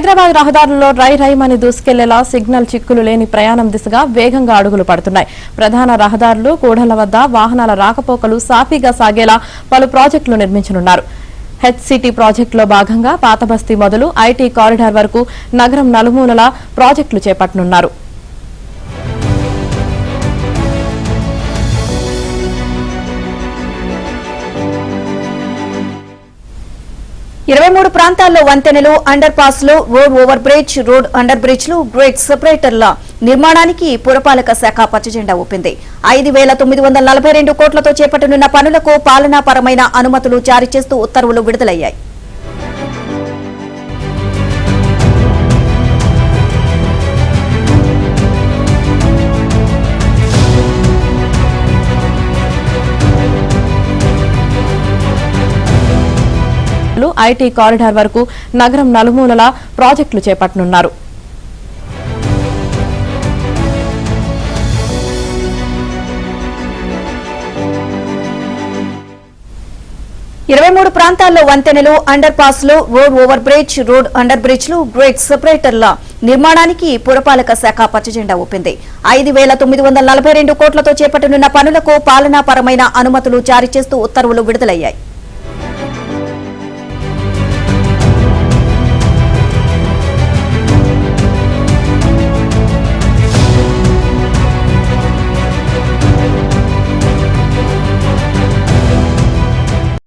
Hyderabad రహదారుల్లో రైమని దూసుకెళ్లేలా signal చిక్కులు లేని ప్రయాణం దిశగా వేగంగా అడుగులు పడుతున్నాయి. ప్రధాన రహదారులు, కూడళ్ల వద్ద వాహనాల రాకపోకలు సాఫీగా సాగేలా పలు ప్రాజెక్టులు నిర్మించనున్నారు. హెచ్సిటీ ప్రాజెక్టులో భాగంగా పాతబస్తీ మొదలు ఐటీ కారిడార్ వరకు నగరం నలుమూలలా ప్రాజెక్టులు చేపట్టనున్నారు. 23 ప్రాంతాల్లో వంతెనలు, అండర్ పాస్లు, road over bridge, road under బ్రిడ్జ్లు, గ్రేడ్ సెపరేటర్ల నిర్మాణానికి పురపాలక శాఖ పచ్చజెండా ఊపింది. 5,942 కోట్లతో చేపట్టనున్న పనులకు పాలనాపరమైన అనుమతులు జారీ చేస్తూ ఉత్తర్వులు విడుదలయ్యాయి. ఐటీ కారిడార్ వరకు నగరం నలుమూలలా ప్రాజెక్టులు చేపట్టనున్నారు. ప్రాంతాల్లో వంతెనలు, అండర్ పాస్లు, road over bridge, road under బ్రిడ్జ్లు, గ్రేడ్ సెపరేటర్ల నిర్మాణానికి పురపాలక శాఖ పచ్చజెండా ఊపింది. 5,942 కోట్లతో చేపట్టనున్న పనులకు పాలనాపరమైన అనుమతులు జారీ చేస్తూ ఉత్తర్వులు విడుదలయ్యాయి.